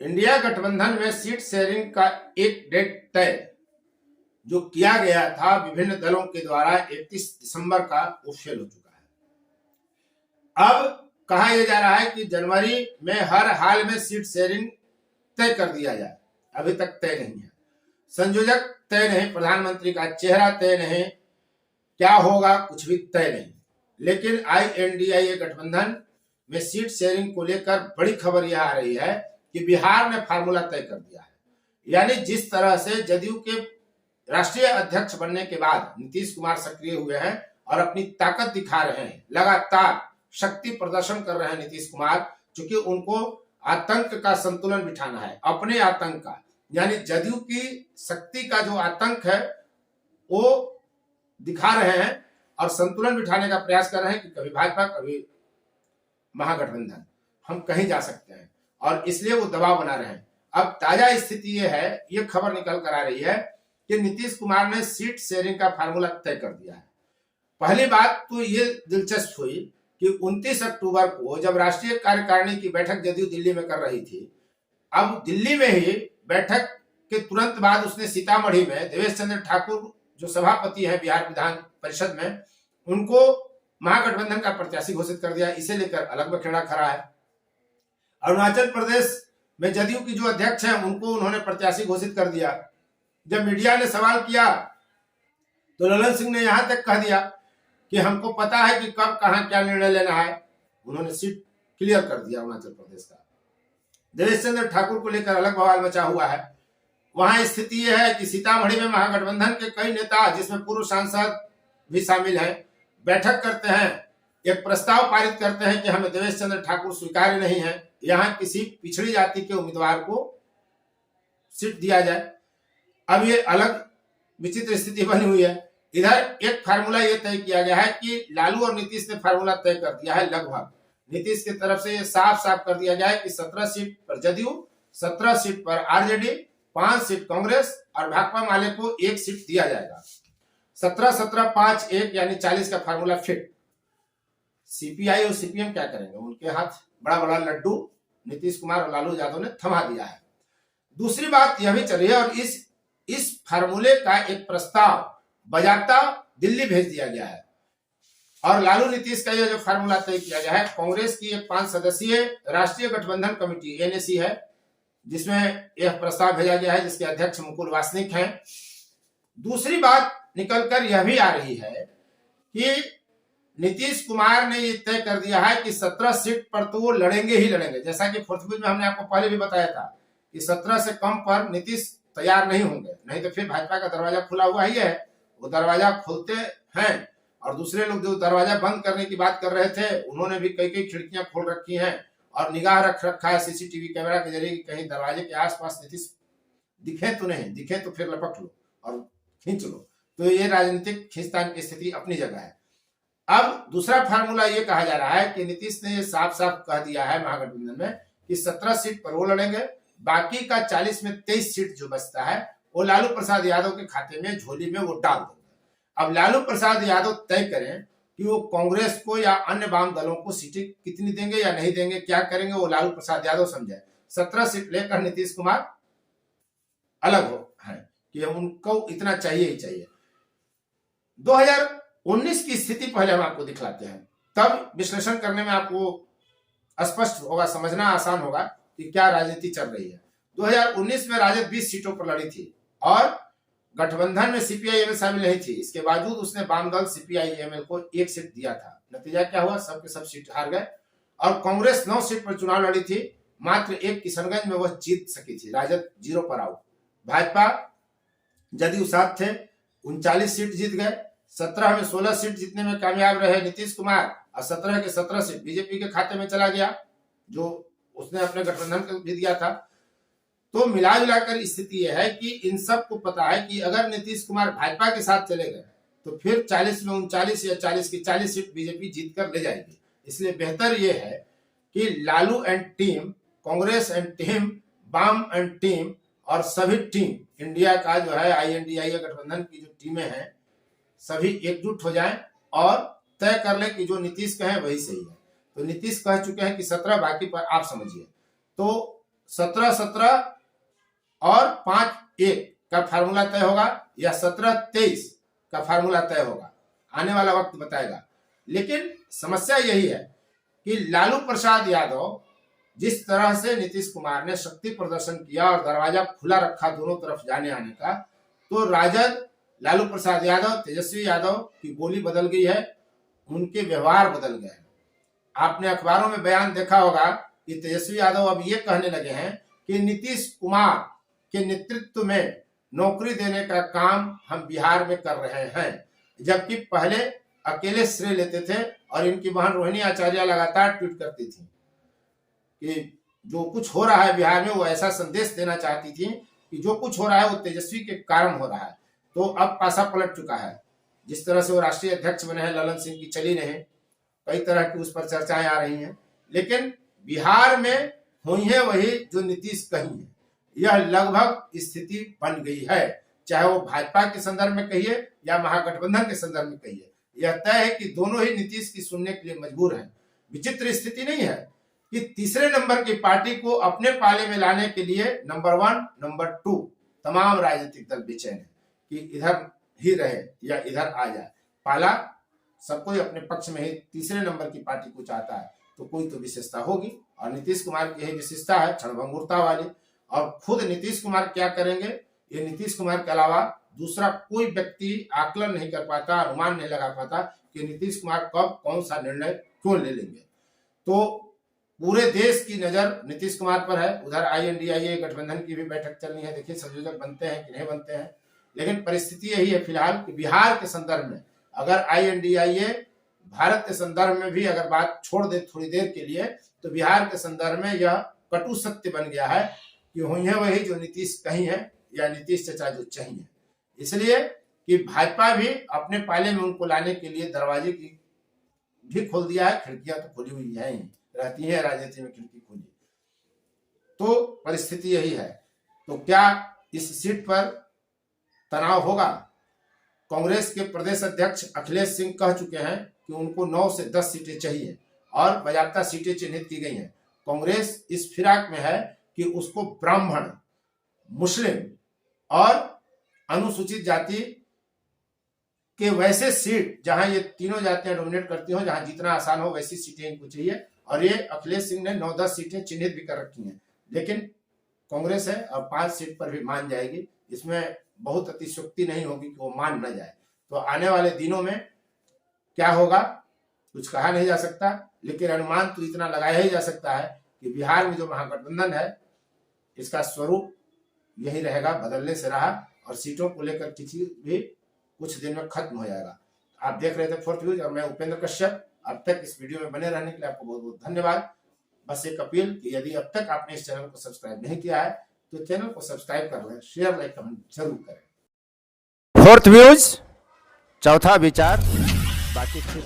India गठबंधन में seat sharing का एक डेट तय जो किया गया था विभिन्न दलों के द्वारा 31 दिसंबर का वो फेल हो चुका है। अब कहा यह जा रहा है कि जनवरी में हर हाल में सीट शेयरिंग तय कर दिया जाए। अभी तक तय नहीं है, संयोजक तय नहीं, प्रधानमंत्री का चेहरा तय नहीं, क्या होगा कुछ भी तय नहीं। लेकिन INDIA गठबंधन में सीट शेयरिंग को लेकर बड़ी खबर यह आ रही है कि बिहार ने फार्मूला तय कर दिया है। यानी जिस तरह से जदयू के राष्ट्रीय अध्यक्ष बनने के बाद नीतीश कुमार सक्रिय हुए हैं और अपनी ताकत दिखा रहे हैं, लगातार शक्ति प्रदर्शन कर रहे हैं नीतीश कुमार, क्योंकि उनको आतंक का संतुलन बिठाना है, अपने आतंक का, यानी जदयू की शक्ति का जो आतंक है वो दिखा रहे हैं और संतुलन बिठाने का प्रयास कर रहे हैं कि कभी भाजपा कभी महागठबंधन, हम कहीं जा सकते हैं, और इसलिए वो दबाव बना रहे हैं। अब ताजा स्थिति ये है, ये खबर निकल कर आ रही है कि नीतीश कुमार ने सीट शेयरिंग का फार्मूला तय कर दिया है। पहली बात तो ये दिलचस्प हुई कि 29 अक्टूबर को जब राष्ट्रीय कार्यकारिणी की बैठक जदयू दिल्ली में कर रही थी, अब दिल्ली में ही बैठक के तुरंत बाद उसने सीतामढ़ी में देवेश चंद्र ठाकुर जो सभापति है बिहार विधान परिषद में, उनको महागठबंधन का प्रत्याशी घोषित कर दिया। इसे लेकर अलग बखेड़ा खड़ा है। अरुणाचल प्रदेश में जदयू की जो अध्यक्ष हैं उनको उन्होंने प्रत्याशी घोषित कर दिया। जब मीडिया ने सवाल किया तो ललन सिंह ने यहां तक कह दिया कि हमको पता है कि कब कहां क्या निर्णय लेना है। उन्होंने सीट क्लियर कर दिया अरुणाचल प्रदेश का। देवेश चंद्र ठाकुर को लेकर अलग बवाल मचा हुआ है। वहां स्थिति यह है कि सीतामढ़ी में महागठबंधन के कई नेता, जिसमें पूर्व सांसद भी शामिल हैं, बैठक करते हैं, एक प्रस्ताव पारित करते हैं कि हमें देवेश चंद्र ठाकुर स्वीकार्य नहीं है, यहाँ किसी पिछड़ी जाति के उम्मीदवार को सीट दिया जाए। अब ये अलग विचित्र स्थिति बनी हुई है। इधर एक फार्मूला ये तय किया गया है कि लालू और नीतीश ने फार्मूला तय कर दिया है। लगभग नीतीश की तरफ से ये साफ साफ कर दिया गया है कि 17 सीट पर जदयू, 17 सीट पर RJD, 5 सीट कांग्रेस और भाकपा माले को 1 सीट दिया जाएगा। 17-17-5-1 यानी 40 का फार्मूला फिट। CPI और CPM क्या करेंगे? उनके हाथ बड़ा बड़ा लड्डू नीतीश कुमार और लालू यादव ने थमा दिया है। दूसरी बात यह भी चल रही है, और इस फार्मूले का एक प्रस्ताव बजाता दिल्ली भेज दिया गया है। और लालू नीतीश का यह जो फार्मूला तय किया गया है, कांग्रेस की एक 5 सदस्यीय राष्ट्रीय गठबंधन कमेटी NAC है, जिसमें यह प्रस्ताव भेजा गया है, जिसके अध्यक्ष मुकुल वासनिक हैं। दूसरी बात निकलकर यह भी आ रही है कि नीतीश कुमार ने ये तय कर दिया है कि 17 सीट पर तो वो लड़ेंगे ही लड़ेंगे। जैसा कि फुर्तबुज में हमने आपको पहले भी बताया था कि 17 से कम पर नीतीश तैयार नहीं होंगे, नहीं तो फिर भाजपा का दरवाजा खुला हुआ ही है। वो दरवाजा खोलते हैं, और दूसरे लोग जो दरवाजा बंद करने की बात कर रहे थे, उन्होंने भी कई खिड़कियां खोल रखी हैं और निगाह रख रखा है CCTV कैमरा के जरिए कि कहीं दरवाजे के आसपास नीतीश दिखे तो नहीं, दिखे तो फिर लपक लो और खींच लो। तो ये राजनीतिक खींचतान की स्थिति अपनी जगह है। अब दूसरा फार्मूला ये कहा जा रहा है कि नीतीश ने ये साफ साफ कह दिया है महागठबंधन में कि 17 सीट पर वो लड़ेंगे, बाकी का 40 में 23 सीट जो बचता है वो लालू प्रसाद यादव के खाते में, झोली में वो डाल देंगे। अब लालू प्रसाद यादव तय करें कि वो कांग्रेस को या अन्य वाम दलों को सीटें कितनी देंगे या नहीं देंगे, क्या करेंगे, वो लालू प्रसाद यादव समझे। 17 सीट लेकर नीतीश कुमार अलग हो है कि उनको इतना चाहिए ही चाहिए। 2019 की स्थिति पहले हम आपको दिखलाते हैं, तब विश्लेषण करने में आपको स्पष्ट होगा, समझना आसान होगा कि क्या राजनीति चल रही है। 2019 में राजद 20 सीटों पर लड़ी थी और गठबंधन में CPI-ML शामिल नहीं थी। इसके बावजूद उसने वाम दल CPI-ML को 1 सीट दिया था। नतीजा क्या हुआ? सबके सब सीट हार गए। और कांग्रेस 9 सीट पर चुनाव लड़ी थी, मात्र 1 किशनगंज में वह जीत सकी थी। राजद 0 पर आउट। भाजपा जदयू साथ थे, 39 सीट जीत गए। 17 में 16 सीट जीतने में कामयाब रहे नीतीश कुमार, और 17 के 17 सीट बीजेपी के खाते में चला गया, जो उसने अपने गठबंधन को भी दिया था। तो मिला जुलाकर स्थिति यह है कि इन सब को पता है कि अगर नीतीश कुमार भाजपा के साथ चले गए तो फिर 40 में 39 या 40 की 40 सीट बीजेपी जीत कर ले जाएगी। इसलिए बेहतर यह है कि Lalu and team, Congress and team, वाम एंड टीम और सभी टीम इंडिया का जो है INDIA गठबंधन की जो टीमें हैं, सभी एकजुट हो जाएं और तय कर लें कि जो नीतीश कहे वही सही है। तो नीतीश कह चुके हैं कि 17, बाकी पर आप समझिए। तो 17-17 और 5-1 का फार्मूला तय होगा या 17-23 का फार्मूला तय होगा, आने वाला वक्त बताएगा। लेकिन समस्या यही है कि लालू प्रसाद यादव जिस तरह से नीतीश कुमार ने शक्ति प्रदर्शन किया और दरवाजा खुला रखा दोनों तरफ जाने आने का, तो राजद, लालू प्रसाद यादव, तेजस्वी यादव की बोली बदल गई है, उनके व्यवहार बदल गए हैं। आपने अखबारों में बयान देखा होगा कि तेजस्वी यादव अब ये कहने लगे हैं कि नीतीश कुमार के नेतृत्व में नौकरी देने का काम हम बिहार में कर रहे हैं, जबकि पहले अकेले श्रेय लेते थे और इनकी बहन रोहिणी आचार्य लगातार ट्वीट करती थी कि जो कुछ हो रहा है बिहार में, वो ऐसा संदेश देना चाहती थी कि जो कुछ हो रहा है वो तेजस्वी के कारण हो रहा है। तो अब पासा पलट चुका है। जिस तरह से वो राष्ट्रीय अध्यक्ष बने हैं, ललन सिंह की चली नहीं, कई तरह की उस पर चर्चाएं आ रही हैं, लेकिन बिहार में हुई है वही जो नीतीश कही है। यह लगभग स्थिति बन गई है, चाहे वो भाजपा के संदर्भ में कहिए या महागठबंधन के संदर्भ में कहिए। यह तय है कि दोनों ही नीतीश की सुनने के लिए मजबूर हैं। विचित्र स्थिति नहीं है कि तीसरे नंबर की पार्टी को अपने पाले में लाने के लिए नंबर 1, नंबर 2 तमाम राजनीतिक दल बेचैन है कि इधर ही रहे या इधर आ जाए। पाला सब कोई अपने पक्ष में ही तीसरे नंबर की पार्टी को चाहता है, तो कोई तो विशेषता होगी, और नीतीश कुमार की यही विशेषता है, क्षणभंगुरता वाली। और खुद नीतीश कुमार क्या करेंगे, ये नीतीश कुमार के अलावा दूसरा कोई व्यक्ति आकलन नहीं कर पाता, अनुमान नहीं लगा पाता कि नीतीश कुमार कब कौन सा निर्णय क्यों ले लेंगे। तो पूरे देश की नजर नीतीश कुमार पर है। उधर INDIA गठबंधन की भी बैठक चलनी है, देखिए संयोजक बनते हैं कि नहीं बनते हैं। लेकिन परिस्थिति यही है फिलहाल कि बिहार के संदर्भ में अगर INDIA भारत के संदर्भ में भी अगर बात छोड़ दे थोड़ी देर के लिए, तो बिहार के संदर्भ में यह कटु सत्य बन गया है कि हुई है वही जो नीतीश कही है या नीतीश चचा जो चाहिए। इसलिए कि भाजपा भी अपने पाले में उनको लाने के लिए दरवाजे की भी खोल दिया है, खिड़कियां तो खुली हुई है, रहती है राजनीति में खिड़की खुली। तो परिस्थिति यही है। तो क्या इस सीट पर तनाव होगा? कांग्रेस के प्रदेश अध्यक्ष अखिलेश सिंह कह चुके हैं कि उनको 9 से 10 सीटें चाहिए और बाकायदा सीटें चिन्हित की गई हैं। कांग्रेस इस फिराक में है कि उसको ब्राह्मण, मुस्लिम और अनुसूचित जाति के वैसे सीट जहां ये तीनों जातियां डोमिनेट करती हो, जहां जितना आसान हो वैसी सीटें इनको चाहिए। और ये अखिलेश सिंह ने 9-10 सीटें चिन्हित भी कर रखी हैं, लेकिन कांग्रेस है और 5 सीट पर भी मान जाएगी। इसमें बहुत अतिशयोक्ति नहीं होगी कि वो मान न जाए। तो आने वाले दिनों में क्या होगा कुछ कहा नहीं जा सकता, लेकिन अनुमान तो इतना लगाया ही जा सकता है कि बिहार में जो महागठबंधन है इसका स्वरूप यही रहेगा, बदलने से रहा, और सीटों को लेकर किसी भी कुछ दिन में खत्म हो जाएगा। आप देख रहे थे फोर्थ व्यूज और मैं उपेंद्र कश्यप। अब तक इस वीडियो में बने रहने के लिए आपको बहुत बहुत धन्यवाद। बस एक अपील कि यदि अब तक आपने इस चैनल को सब्सक्राइब नहीं किया है तो चैनल को सब्सक्राइब कर लें, शेयर, लाइक, कमेंट जरूर करें। फोर्थ व्यूज, चौथा विचार, बाकी फिर